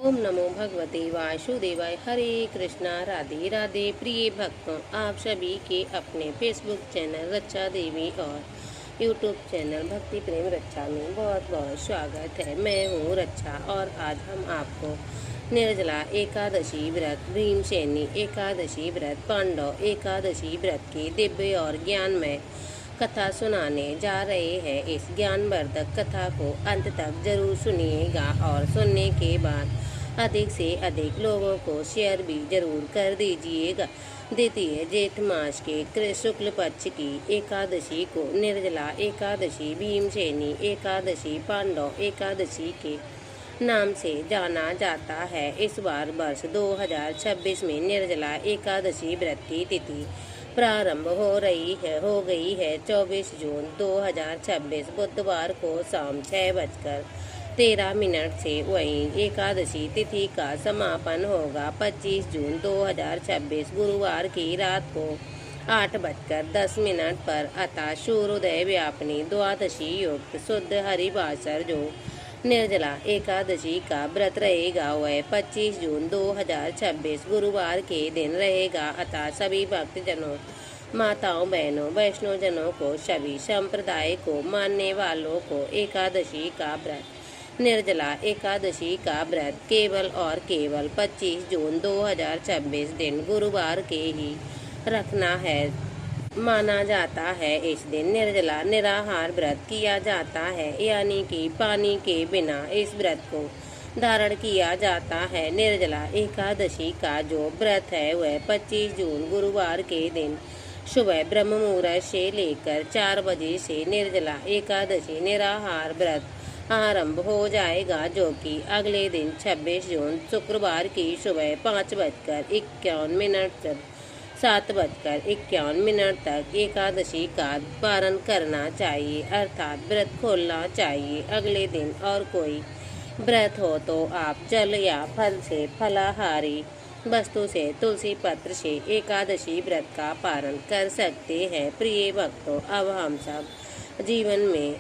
ओम नमो भगवते वासुदेवाय। हरे कृष्णा। राधे राधे। प्रिय भक्तों, आप सभी के अपने फेसबुक चैनल रक्षा देवी और यूट्यूब चैनल भक्ति प्रेम रक्षा में बहुत बहुत स्वागत है। मैं हूँ रक्षा और आज हम आपको निर्जला एकादशी व्रत, भीमसेनी एकादशी व्रत, पांडव एकादशी व्रत की दिव्य और ज्ञानमय कथा सुनाने जा रहे हैं। इस ज्ञानवर्धक कथा को अंत तक जरूर सुनिएगा और सुनने के बाद अधिक से अधिक लोगों को शेयर भी जरूर कर दीजिएगा। द्वितीय जेठ मास के शुक्ल पक्ष की एकादशी को निर्जला एकादशी, भीमसेनी एकादशी, पांडव एकादशी के नाम से जाना जाता है। इस बार वर्ष 2026 में निर्जला एकादशी व्रत की तिथि प्रारंभ हो गई है। 24 जून 2026 बुधवार को शाम 6:13 से वहीं एकादशी तिथि का समापन होगा 25 जून 2026 गुरुवार की रात को 8:10 पर। अतः सूर्योदय व्यापनी द्वादशी युक्त शुद्ध हरिवासर जो निर्जला एकादशी का व्रत रहेगा वह 25 जून 2026 गुरुवार के दिन रहेगा। अतः सभी भक्तजनों, माताओं, बहनों, वैष्णवजनों को, सभी संप्रदाय को मानने वालों को एकादशी का व्रत, निर्जला एकादशी का व्रत केवल और केवल 25 जून 2026 दिन गुरुवार के ही रखना है। माना जाता है इस दिन निर्जला निराहार व्रत किया जाता है, यानी कि पानी के बिना इस व्रत को धारण किया जाता है। निर्जला एकादशी का जो व्रत है वह 25 जून गुरुवार के दिन सुबह ब्रह्म मुहूर्त से लेकर 4 बजे से निर्जला एकादशी निराहार व्रत आरंभ हो जाएगा, जो कि अगले दिन 26 जून शुक्रवार की सुबह 5:51 से 7:51 तक एकादशी का पारण करना चाहिए, अर्थात व्रत खोलना चाहिए। अगले दिन और कोई व्रत हो तो आप जल या फल से, फलाहारी वस्तु से, तुलसी पत्र से एकादशी व्रत का पारण कर सकते हैं। प्रिय भक्तों, अब हम सब जीवन में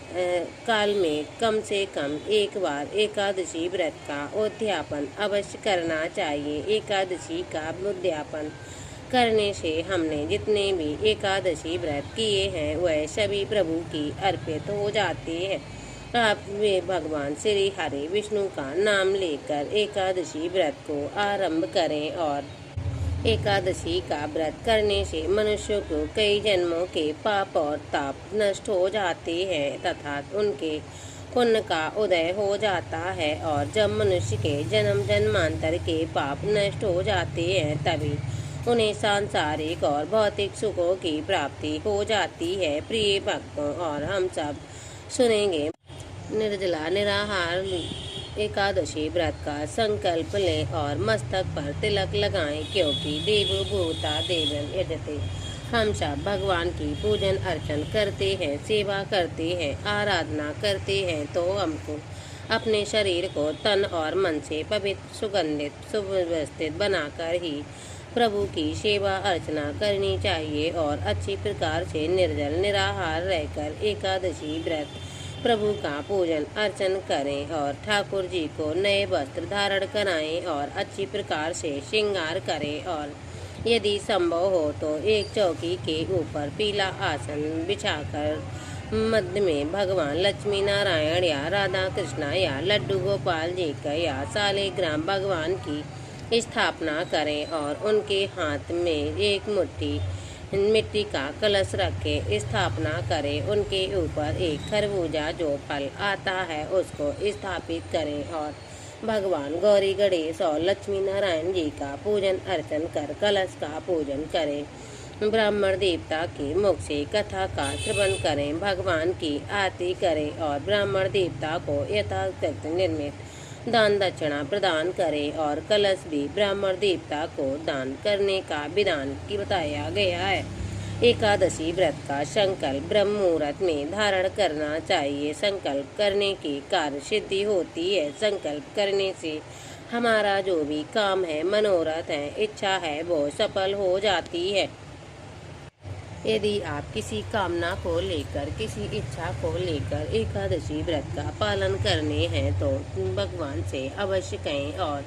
काल में कम से कम एक बार एकादशी व्रत का उद्यापन अवश्य करना चाहिए। एकादशी का उद्यापन करने से हमने जितने भी एकादशी व्रत किए हैं वह सभी प्रभु की अर्पित हो जाते हैं। आप वे भगवान श्री हरि विष्णु का नाम लेकर एकादशी व्रत को आरंभ करें और एकादशी का व्रत करने से मनुष्य को कई जन्मों के पाप और ताप नष्ट हो जाते हैं तथा उनके पुण्य का उदय हो जाता है। और जब मनुष्य के जन्म जन्मांतर के पाप नष्ट हो जाते हैं तभी उन्हें सांसारिक और भौतिक सुखों की प्राप्ति हो जाती है। प्रिय भक्तों, और हम सब सुनेंगे निर्जला निराहार एकादशी व्रत का संकल्प लें और मस्तक पर तिलक लगाएं, क्योंकि देवो भूता देवं यजते। हम सब भगवान की पूजन अर्चन करते हैं, सेवा करते हैं, आराधना करते हैं, तो हमको अपने शरीर को तन और मन से पवित्र, सुगंधित, सुव्यवस्थित बनाकर ही प्रभु की सेवा अर्चना करनी चाहिए और अच्छी प्रकार से निर्जल निराहार रहकर एकादशी व्रत प्रभु का पूजन अर्चन करें और ठाकुर जी को नए वस्त्र धारण कराएं और अच्छी प्रकार से श्रृंगार करें और यदि संभव हो तो एक चौकी के ऊपर पीला आसन बिछाकर मध्य में भगवान लक्ष्मी नारायण या राधा कृष्णा या लड्डू गोपाल जी का या सालिग्राम भगवान की स्थापना करें और उनके हाथ में एक मुट्ठी मिट्टी का कलश रखें, स्थापना करें। उनके ऊपर एक खरबूजा जो फल आता है उसको स्थापित करें और भगवान गौरी, गणेश और लक्ष्मी नारायण जी का पूजन अर्चन कर कलश का पूजन करें। ब्राह्मण देवता के मुख से कथा का श्रवण करें, भगवान की आरती करें और ब्राह्मण देवता को यथाशक्ति निर्मित दान दक्षिणा प्रदान करें और कलश भी ब्राह्मण देवता को दान करने का विधान की बताया गया है। एकादशी व्रत का संकल्प ब्रह्म मुहूर्त में धारण करना चाहिए। संकल्प करने की कार्य सिद्धि होती है। संकल्प करने से हमारा जो भी काम है, मनोरथ है, इच्छा है, वो सफल हो जाती है। यदि आप किसी कामना को लेकर, किसी इच्छा को लेकर एकादशी व्रत का पालन करने हैं तो भगवान से अवश्य कहें, और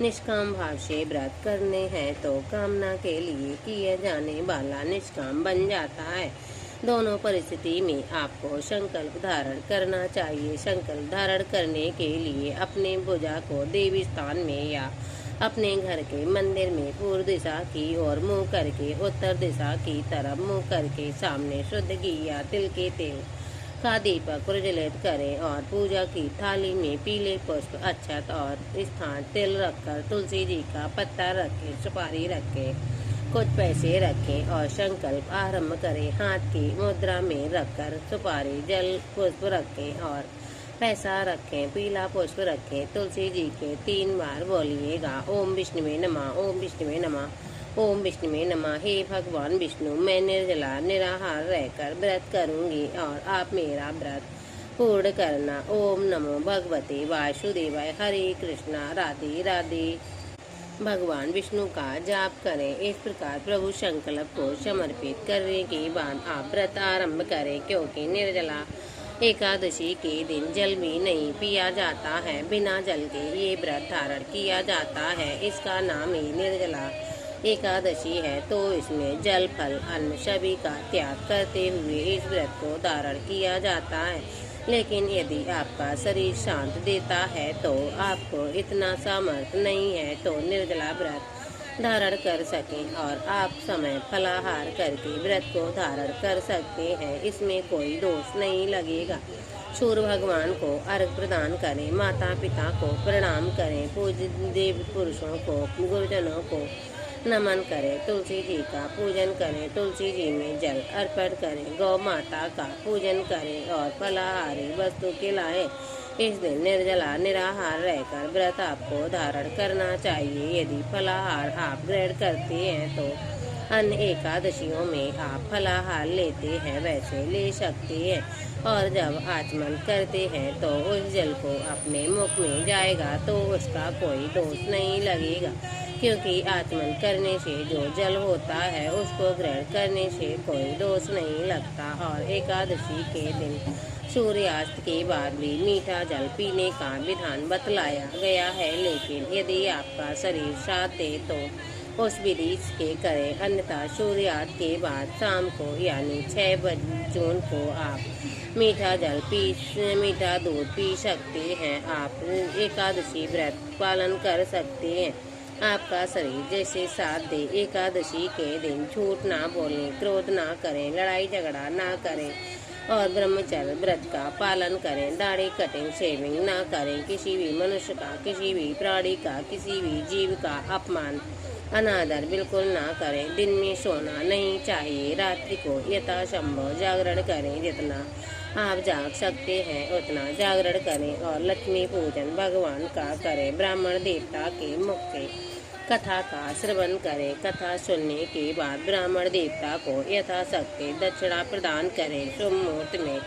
निष्काम भाव से व्रत करने हैं तो कामना के लिए किया जाने वाला निष्काम बन जाता है। दोनों परिस्थिति में आपको संकल्प धारण करना चाहिए। संकल्प धारण करने के लिए अपने भुजा को देवी स्थान में या अपने घर के मंदिर में पूर्व दिशा की ओर मुंह करके उत्तर दिशा की तरफ मुंह करके सामने शुद्ध घी या तिल के तेल का दीपक प्रज्वलित करें और पूजा की थाली में पीले पुष्प, अक्षत और स्थान तिल रखकर तुलसी जी का पत्ता रखें, सुपारी रखें, कुछ पैसे रखें और संकल्प आरंभ करें। हाथ की मुद्रा में रखकर सुपारी, जल, पुष्प रखें और पैसा रखें, पीला पुष्प रखें। तुलसी जी के 3 बार बोलिएगा, ओम विष्णुवे नमः, ओम विष्णुवे नमः, ओम विष्णुवे नमः। हे भगवान विष्णु, मैं निर्जला निराहार रहकर व्रत करूंगी और आप मेरा व्रत पूर्ण करना। ओम नमो भगवते वासुदेवाय। हरे कृष्णा, राधे राधे। भगवान विष्णु का जाप करें। इस प्रकार प्रभु संकल्प को समर्पित करने के बाद आप व्रत आरंभ करें, क्योंकि निर्जला एकादशी के दिन जल भी नहीं पिया जाता है। बिना जल के ये व्रत धारण किया जाता है। इसका नाम ही निर्जला एकादशी है। तो इसमें जल, फल, अन्न सभी का त्याग करते हुए इस व्रत को धारण किया जाता है। लेकिन यदि आपका शरीर शांत देता है तो आपको इतना सामर्थ्य नहीं है तो निर्जला व्रत धारण कर सकें और आप समय फलाहार करके व्रत को धारण कर सकते हैं। इसमें कोई दोष नहीं लगेगा। सूर्य भगवान को अर्घ प्रदान करें, माता पिता को प्रणाम करें, पूज्य देव पुरुषों को, गुरुजनों को नमन करें, तुलसी जी का पूजन करें, तुलसी जी में जल अर्पण करें, गौ माता का पूजन करें और फलाहारी वस्तु खिलाएं। इस दिन निर्जला निराहार रहकर व्रत आपको धारण करना चाहिए। यदि फलाहार आप ग्रहण करते हैं तो अन्य एकादशियों में आप फलाहार लेते हैं वैसे ले सकते हैं, और जब आचमन करते हैं तो उस जल को अपने मुख में जाएगा तो उसका कोई दोष नहीं लगेगा, क्योंकि आचमन करने से जो जल होता है उसको ग्रहण करने से कोई दोष नहीं लगता। और एकादशी के दिन सूर्यास्त के बाद भी मीठा जल पीने का विधान बतलाया गया है, लेकिन यदि आपका शरीर साथ दे तो उस विधि के करें, अन्यथा सूर्यास्त के बाद शाम को यानी 6 जून को आप मीठा दूध पी सकते हैं। आप एकादशी व्रत पालन कर सकते हैं। आपका शरीर जैसे साथ दे। एकादशी के दिन झूठ ना बोलें, क्रोध ना करें, लड़ाई झगड़ा ना करें और ब्रह्मचर्य व्रत का पालन करें। दाढ़ी कटिंग शेविंग ना करें। किसी भी मनुष्य का, किसी भी प्राणी का, किसी भी जीव का अपमान अनादर बिल्कुल ना करें। दिन में सोना नहीं चाहिए। रात्रि को यथासंभव जागरण करें। जितना आप जाग सकते हैं उतना जागरण करें और लक्ष्मी पूजन भगवान का करें। ब्राह्मण देवता के मुख से कथा का श्रवण करें। कथा सुनने के बाद ब्राह्मण देवता को यथाशक्ति दक्षिणा प्रदान करें। शुभ मुहूर्त में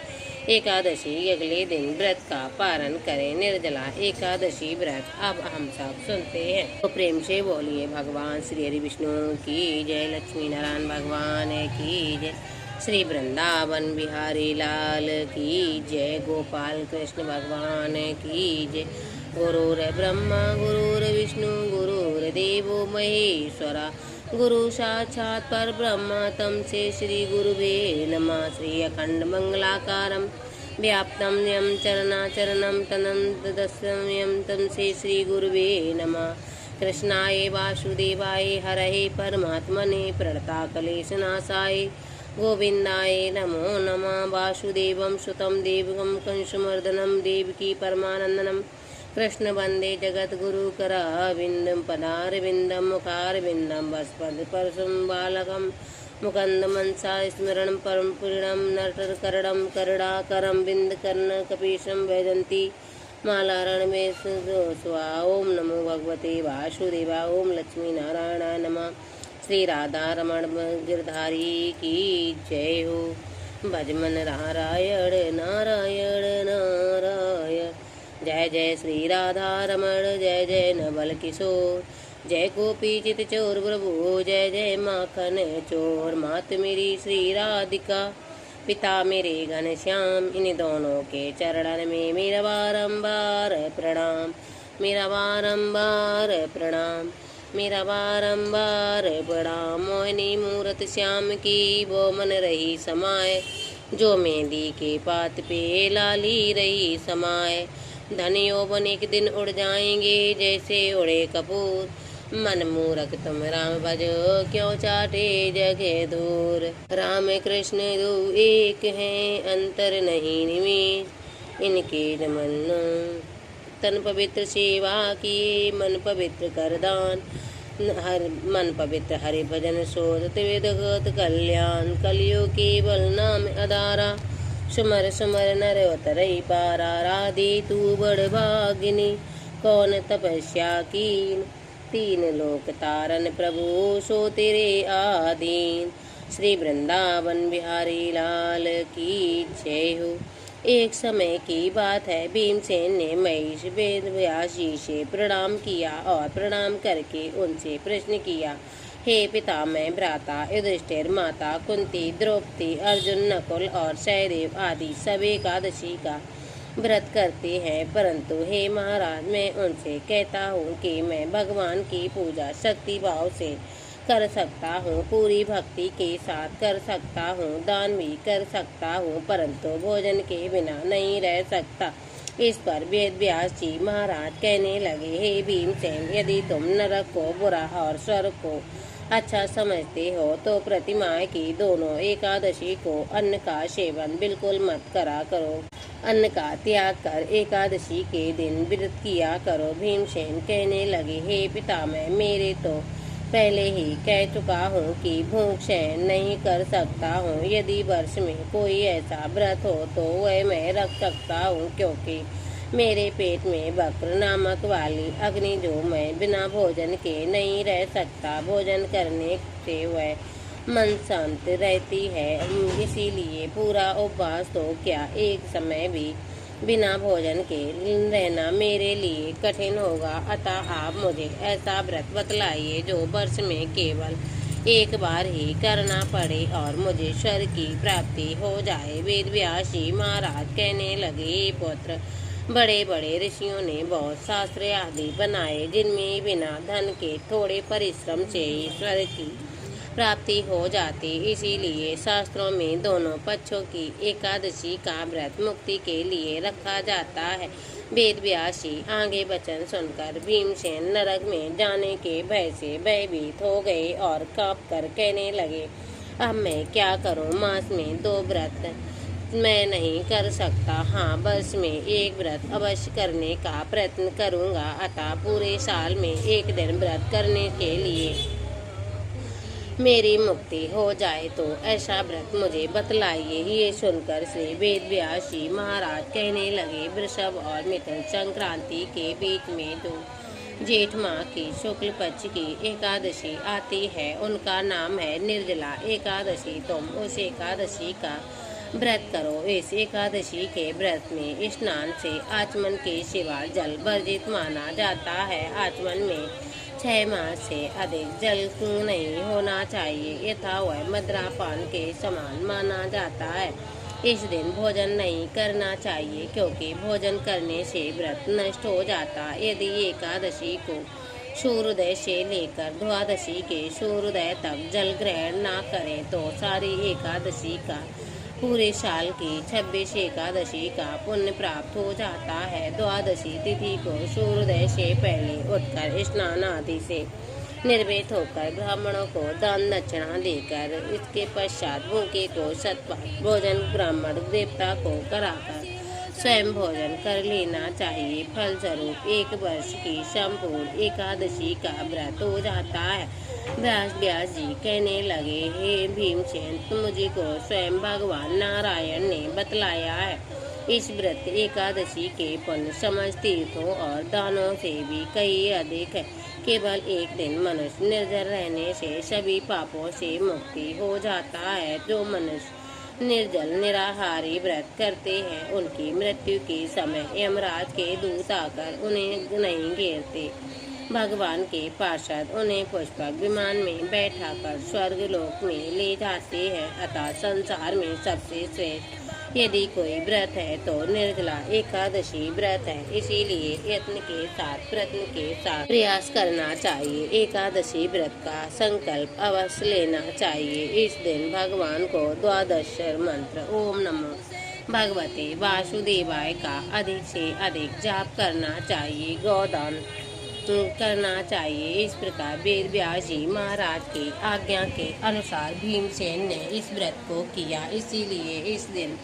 एकादशी अगले दिन व्रत का पारण करें। निर्जला एकादशी व्रत अब हम सब सुनते हैं, तो प्रेम से बोलिए भगवान श्री हरि विष्णु की जय, लक्ष्मी नारायण भगवान की जय, श्री वृंदावन बिहारी लाल की जय, गोपाल कृष्ण भगवान की जय। गुरुर ब्रह्मा गुरुर विष्णु गुरुर्देवो महेश्वरा, गुरु साक्षात् परब्रह्म तमसे श्री गुरुवे नमः। श्री अखंड मंगलाकारं व्याप्तं यं चरणाचरणं तनन्तदस्यं तमसे श्री गुरुवे नमः। कृष्णाय वासुदेवाय हरये परमात्मने प्रणताकलेशनाशाय गोविंदाय नमो नमः। वासुदेवं सुतं देवकं कंसमर्दनं देवकी परमानन्दनं कृष्ण वंदे जगद्गुरु कराविंदं पदारविंदं मुखारविंदं वस्पतिस्पर्शं बालकं मुकंदमंसा स्मरणं परम पूर्णं नटकरणं करुणाकरं बिंदकर्णकपीशं वैजंती मालारणमेश स्वा। ओम नमो भगवते वासुदेवा। ओम लक्ष्मी नारायणाय नमः। श्री राधा रमण गिरधारी की जय हो। भजमन नारायण नारायण नारायण। जय जय श्री राधा रमण, जय जय नवल किशोर। जय गोपी चित चोर प्रभु, जय जय माखन चोर। मात मेरी श्री राधिका, पिता मेरे घनश्याम, इन दोनों के चरणन में मेरा बारंबार प्रणाम, मेरा बारंबार प्रणाम, मेरा बारंबार प्रणाम। मोहिनी मूरत श्याम की, वो मन रही समाए, जो मेहंदी के पात पे लाली रही समाए। धन यौवन एक दिन उड़ जाएंगे, जैसे उड़े कपूर। मन मूरख तुम राम भजो, क्यों चाटे जगह दूर। राम कृष्ण दो एक हैं, अंतर नहीं निमेष। इनके मन तन पवित्र सेवा किए, मन पवित्र कर दान। हर मन पवित्र हरि भजन सोधत वेदगत कल्याण। कलियो केवल नाम आधारा, सुमर सुमर नर उतरई पारा। राधे तू बड़ भागिनी, कौन तपस्या कीन। तीन लोक तारन प्रभु, सो तेरे आधीन। श्री वृंदावन बिहारी लाल की जय हो। एक समय की बात है, भीमसेन ने महिष वेद व्यास जी से प्रणाम किया और प्रणाम करके उनसे प्रश्न किया, हे पितामह भ्राता युधिष्ठिर, माता कुंती, द्रौपदी, अर्जुन, नकुल और सहदेव आदि सब एकादशी का व्रत करते हैं, परंतु हे महाराज, मैं उनसे कहता हूँ कि मैं भगवान की पूजा शक्ति भाव से कर सकता हूँ, पूरी भक्ति के साथ कर सकता हूँ, दान भी कर सकता हूँ, परंतु भोजन के बिना नहीं रह सकता। इस पर वेद व्यास जी महाराज कहने लगे, हे भीमसेन, यदि तुम नरक को बुरा और स्वर्ग को अच्छा समझते हो तो प्रतिमा की दोनों एकादशी को अन्न का सेवन बिल्कुल मत करा करो। अन्न का त्याग कर एकादशी के दिन व्रत किया करो। भीमसेन कहने लगे, हे पितामह, मेरे तो पहले ही कह चुका हूँ कि भूख सहन नहीं कर सकता हूँ। यदि वर्ष में कोई ऐसा व्रत हो तो वह मैं रख सकता हूँ, क्योंकि मेरे पेट में वक्र नामक वाली अग्नि, जो मैं बिना भोजन के नहीं रह सकता, भोजन करने से वह मन शांत रहती है। इसीलिए पूरा उपवास तो क्या, एक समय भी बिना भोजन के रहना मेरे लिए कठिन होगा। अतः आप मुझे ऐसा व्रत बतलाइए जो वर्ष में केवल एक बार ही करना पड़े और मुझे स्वर्ग की प्राप्ति हो जाए। वेद व्यास जी महाराज कहने लगे, पुत्र, बड़े बड़े ऋषियों ने बहुत शास्त्र आदि बनाए, जिनमें बिना धन के थोड़े परिश्रम से ही स्वर्ग की प्राप्ति हो जाती। इसीलिए शास्त्रों में दोनों पक्षों की एकादशी का व्रत मुक्ति के लिए रखा जाता है। वेद व्यास जी आगे वचन सुनकर भीमसेन नरक में जाने के भय से भयभीत हो गए और कांप कर कहने लगे, अब मैं क्या करूं? मास में 2 व्रत मैं नहीं कर सकता। हाँ, वर्ष में एक व्रत अवश्य करने का प्रयत्न करूंगा। अतः पूरे साल में एक दिन व्रत करने के लिए मेरी मुक्ति हो जाए तो ऐसा व्रत मुझे बतलाइए। ये सुनकर श्री वेद व्यास जी महाराज कहने लगे, वृषभ और मिथुन संक्रांति के बीच में जो जेठ माह की शुक्ल पक्ष की एकादशी आती है, उनका नाम है निर्जला एकादशी। तुम उस एकादशी का व्रत करो। इस एकादशी के व्रत में स्नान से आचमन के सिवा जल वर्जित माना जाता है। आचमन में 6 माह से अधिक जल नहीं होना चाहिए, यथा वह मद्रापान के समान माना जाता है। इस दिन भोजन नहीं करना चाहिए, क्योंकि भोजन करने से व्रत नष्ट हो जाता। यदि एकादशी को सूर्योदय से लेकर द्वादशी के सूर्योदय तक जल ग्रहण न करें तो सारी एकादशी का, पूरे साल की 26 एकादशी का पुण्य प्राप्त हो जाता है। द्वादशी तिथि को सूर्योदय से पहले उठकर स्नान आदि से निर्भीत होकर ब्राह्मणों को दान दक्षिणा देकर, इसके पश्चात भूखे को सत्पाक भोजन ब्राह्मण देवता को कराकर स्वयं भोजन कर लेना चाहिए। फलस्वरूप 1 वर्ष की संपूर्ण एकादशी का व्रत हो जाता है। व्यास जी कहने लगे, हे भीमसेन, मुझे को स्वयं भगवान नारायण ने बतलाया है। इस व्रत एकादशी के पुण्य समस्त तीर्थों और दानों से भी कई अधिक है। केवल एक दिन मनुष्य निर्जल रहने से सभी पापों से मुक्ति हो जाता है। जो मनुष्य निर्जल निराहारी व्रत करते हैं, उनकी मृत्यु के समय यमराज के दूत आकर उन्हें नहीं घेरते। भगवान के पार्षद उन्हें पुष्पक विमान में बैठाकर स्वर्ग लोक में ले जाते हैं। अतः संसार में सबसे श्रेष्ठ यदि कोई व्रत है तो निर्जला एकादशी व्रत है। इसीलिए यत्न के साथ प्रयत्न के साथ प्रयास करना चाहिए। एकादशी व्रत का संकल्प अवश्य लेना चाहिए। इस दिन भगवान को द्वादश मंत्र ओम नमो भगवते वासुदेवाय का अधिक से अधिक जाप करना चाहिए। गोदान करना चाहिए। इस प्रकार वेद व्यास जी महाराज की आज्ञा के अनुसार भीमसेन ने इस व्रत को किया। इसीलिए इस दिन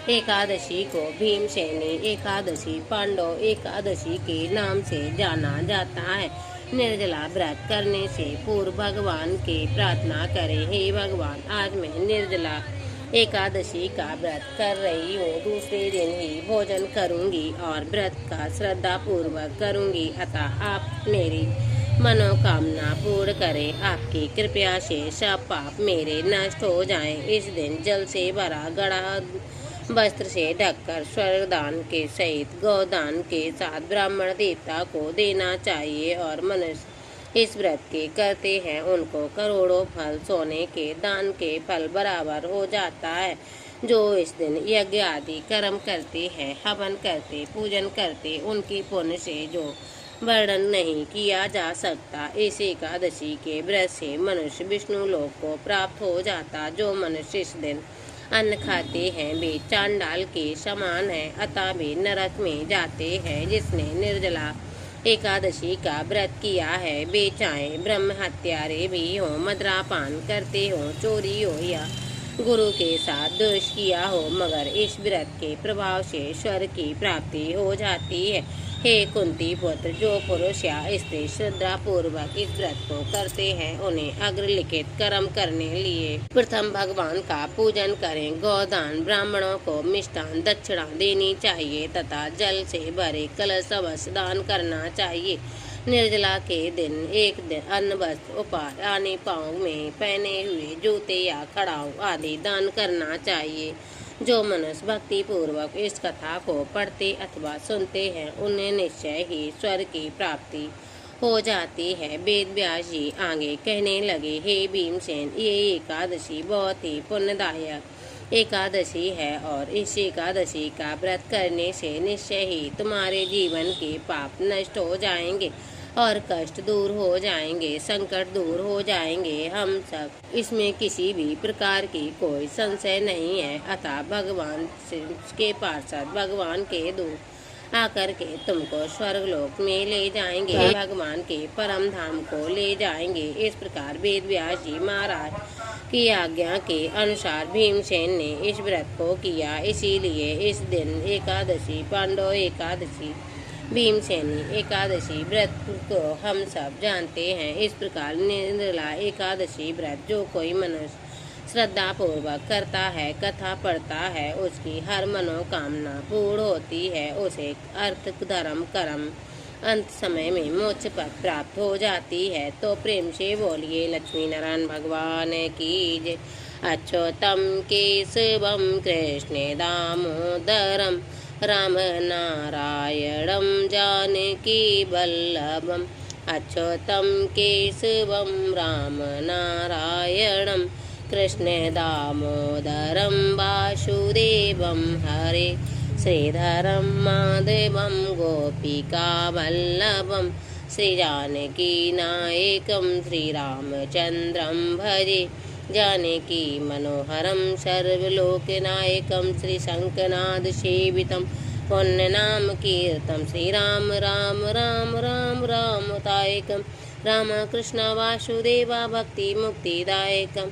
एकादशी को भीमसेनी एकादशी, पांडव एकादशी के नाम से जाना जाता है। निर्जला व्रत करने से पूर्व भगवान के प्रार्थना करें, हे भगवान, आज मैं निर्जला एकादशी का व्रत कर रही हूँ। दूसरे दिन ही भोजन करूँगी और व्रत का श्रद्धा पूर्वक करूँगी। अतः आप मेरी मनोकामना पूर्ण करें। आपकी कृपया से सब पाप मेरे नष्ट हो जाएं। इस दिन जल से भरा गड़ा वस्त्र से ढककर स्वर्गदान के सहित गौदान के साथ ब्राह्मण देवता को देना चाहिए। और मनुष्य इस व्रत के करते हैं उनको करोड़ों फल सोने के दान के फल बराबर हो जाता है। जो इस दिन यज्ञ आदि कर्म करते हैं, हवन करते, पूजन करते, उनकी पुण्य से जो वर्णन नहीं किया जा सकता। इस एकादशी के व्रत से मनुष्य विष्णु लोक को प्राप्त हो जाता। जो मनुष्य इस दिन अन्न खाते हैं वे चांडाल के समान है, अतः वे नरक में जाते हैं। जिसने निर्जला एकादशी का व्रत किया है वे चाहे ब्रह्म हत्यारे भी हो, मदरापान करते हो, चोरी हो या गुरु के साथ दोष किया हो, मगर इस व्रत के प्रभाव से स्वर्ग की प्राप्ति हो जाती है। हे कुंती पुत्र, जो पुरुष या स्त्री श्रद्धा पूर्वक इस व्रत को करते हैं उन्हें अग्रलिखित कर्म करने लिए प्रथम भगवान का पूजन करें। गौदान, ब्राह्मणों को मिष्टान दक्षिणा देनी चाहिए तथा जल से भरे कलश अवश्य दान करना चाहिए। निर्जला के दिन एक दिन अन्न, वस्त्र, उपहार, आने पाँव में पहने हुए जूते या खड़ाऊ आदि दान करना चाहिए। जो मनुष्य भक्ति पूर्वक इस कथा को पढ़ते अथवा सुनते हैं उन्हें निश्चय ही स्वर्ग की प्राप्ति हो जाती है। वेद व्यास जी आगे कहने लगे, हे भीमसेन, ये एकादशी बहुत ही पुण्यदायक एकादशी है और इस एकादशी का व्रत करने से निश्चय ही तुम्हारे जीवन के पाप नष्ट हो जाएंगे और कष्ट दूर हो जाएंगे, संकट दूर हो जाएंगे। हम सब इसमें किसी भी प्रकार की कोई संशय नहीं है। अतः भगवान के पार्षद भगवान के दूत आकर के तुमको स्वर्गलोक में ले जाएंगे, भगवान के परम धाम को ले जाएंगे। इस प्रकार वेद व्यास जी महाराज की आज्ञा के अनुसार भीमसेन ने इस व्रत को किया। इसीलिए इस दिन एकादशी, पांडव एकादशी, भीमसेनी एकादशी व्रत को हम सब जानते हैं। इस प्रकार निर्जला एकादशी व्रत जो कोई मनुष्य श्रद्धा पूर्वक करता है, कथा पढ़ता है, उसकी हर मनोकामना पूर्ण होती है। उसे अर्थ, धर्म, कर्म अंत समय में मोक्ष पद प्राप्त हो जाती है। तो प्रेम से बोलिए लक्ष्मी नारायण भगवान की जय। अच्युतम केशवम कृष्ण दामोदरम राम नारायणं जानकी वल्लभम। अच्युतं केशवं राम नारायणं कृष्ण दामोदरं वासुदेवं हरे श्रीधरं माधवं गोपिका वल्लभं श्रीजानकी नायकं श्रीरामचन्द्रं भजे। जानकी मनोहरं सर्वलोकनायकं श्रीशङ्खनाद सेवितं पुण्यनाम कीर्तं श्रीराम राम राम राम रामतायकं रामकृष्ण वासुदेवा भक्ति मुक्तिदायकं